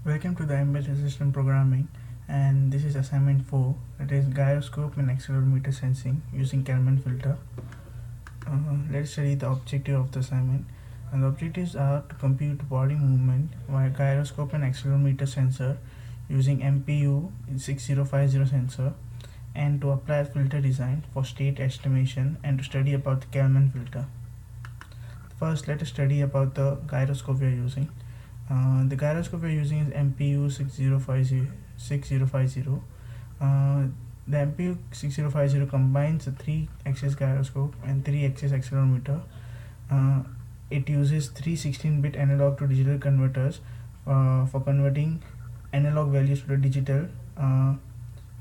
Welcome to the Embedded System Programming, and this is assignment 4, that is gyroscope and accelerometer sensing using Kalman filter. Let's study the objective of the assignment. And the objectives are to compute body movement via gyroscope and accelerometer sensor using MPU 6050 sensor, and to apply filter design for state estimation and to study about the Kalman filter. First, let us study about the gyroscope we are using. The gyroscope we are using is MPU 6050. The MPU 6050 combines a 3-axis gyroscope and 3-axis accelerometer. It uses three 16-bit analog to digital converters for converting analog values to the digital.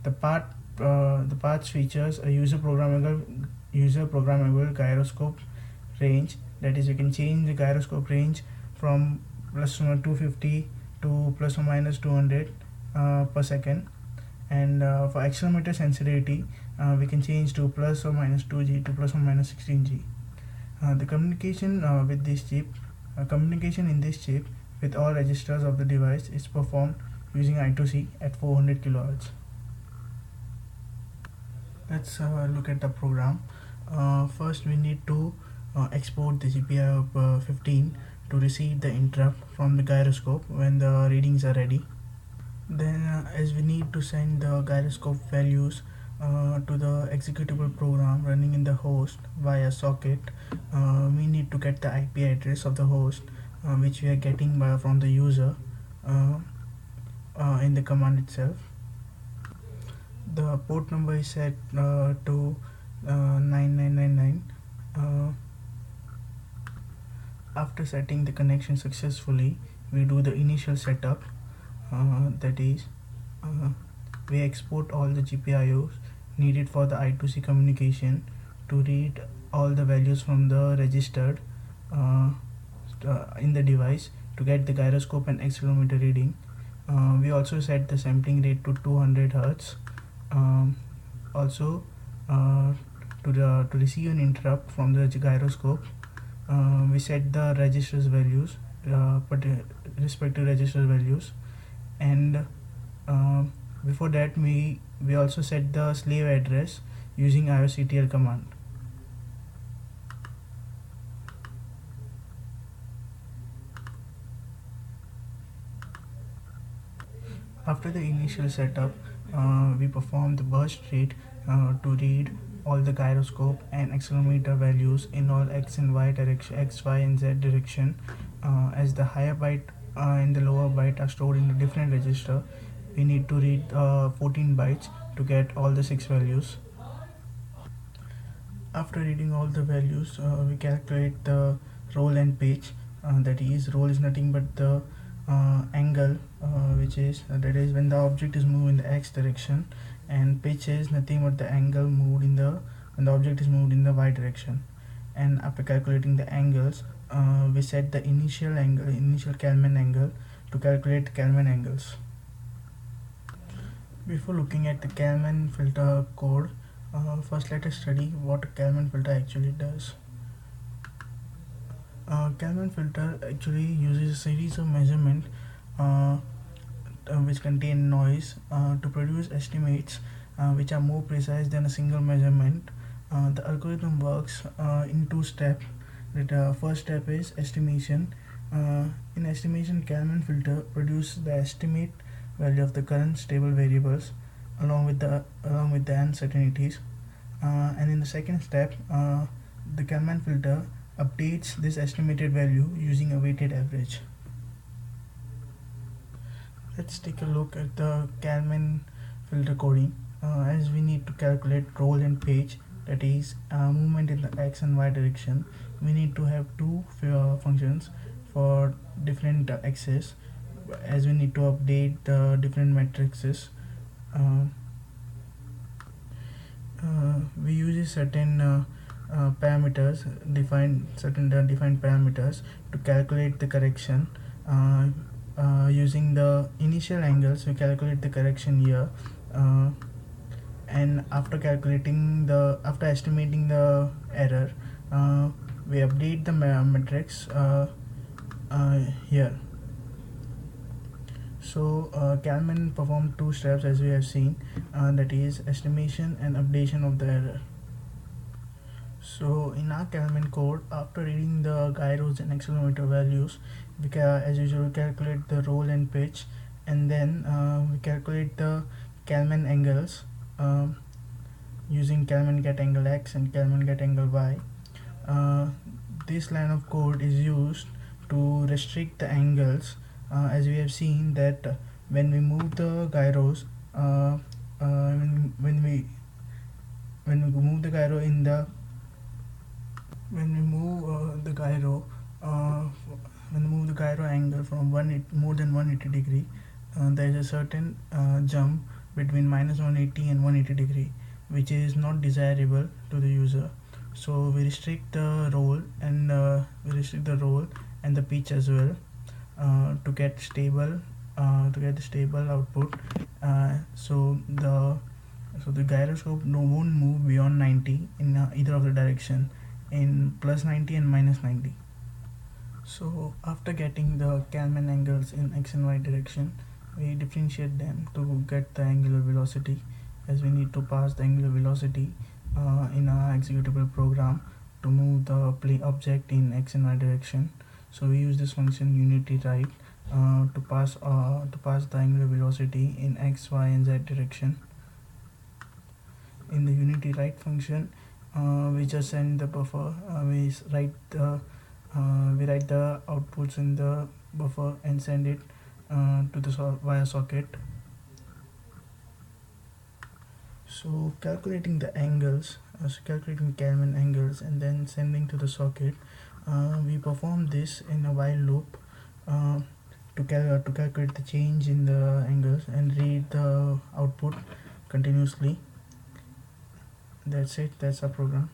The parts features a user programmable gyroscope range. That is, you can change the gyroscope range from plus or minus 250 to plus or minus 200 per second. And for accelerometer sensitivity, we can change to plus or minus 2G to plus or minus 16G. The communication in this chip with all registers of the device is performed using I2C at 400 kHz. Let's look at the program. First, we need to export the GPIO 15 to receive the interrupt from the gyroscope when the readings are ready. Then, as we need to send the gyroscope values to the executable program running in the host via socket, we need to get the IP address of the host, which we are getting from the user in the command itself. The port number is set to 9999. After setting the connection successfully, we do the initial setup. That is, we export all the GPIOs needed for the I2C communication to read all the values from the registered in the device to get the gyroscope and accelerometer reading. We also set the sampling rate to 200 Hz. Also, to receive an interrupt from the gyroscope, we set the registers values, respective register values, and before that we also set the slave address using IOCTL command. After the initial setup, we perform the burst rate to read all the gyroscope and accelerometer values in all x and y direction, x, y, and z direction. As the higher byte and the lower byte are stored in a different register, we need to read 14 bytes to get all the 6 values. After reading all the values, we calculate the roll and pitch. That is, roll is nothing but the angle, which is that is when the object is moved in the x direction, and pitch is nothing but the angle moved in the when the object is moved in the y direction. And after calculating the angles, we set the initial Kalman angle to calculate the Kalman angles. Before looking at the Kalman filter code, first let us study what a Kalman filter actually does. Kalman filter actually uses a series of measurements which contain noise to produce estimates which are more precise than a single measurement. The algorithm works in two steps. The first step is estimation. In estimation, Kalman filter produces the estimate value of the current stable variables along with the uncertainties. And in the second step, the Kalman filter updates this estimated value using a weighted average. Let's take a look at the Kalman filter coding. As we need to calculate roll and pitch, that is movement in the x and y direction, we need to have two functions for different axes, as we need to update the different matrices. We use certain parameters, defined parameters to calculate the correction. Using the initial angles, we calculate the correction here, and after estimating the error, we update the matrix here. So Kalman performed two steps as we have seen, that is estimation and updation of the error. So in our Kalman code, after reading the gyros and accelerometer values, we can, as usual, calculate the roll and pitch, and then we calculate the Kalman angles using Kalman get angle x and Kalman get angle y. Uh, this line of code is used to restrict the angles, as we have seen that when we move the gyros, when we move the gyro in the when we move the gyro when we move the gyro angle from more than 180 degree, there is a certain jump between minus 180 and 180 degree, which is not desirable to the user. So we restrict the roll and the pitch as well, to get the stable output. So the gyroscope won't move beyond 90 in either of the direction, in plus 90 and minus 90. So after getting the Kalman angles in x and y direction, we differentiate them to get the angular velocity, as we need to pass the angular velocity in our executable program to move the object in x and y direction. So we use this function UnityWrite to pass the angular velocity in x, y, and z direction. In the UnityWrite function, we just send the buffer. We write the outputs in the buffer and send it to the via socket. So calculating the angles, calculating Kalman angles and then sending to the socket, we perform this in a while loop to calculate the change in the angles and read the output continuously. That's it. That's our program.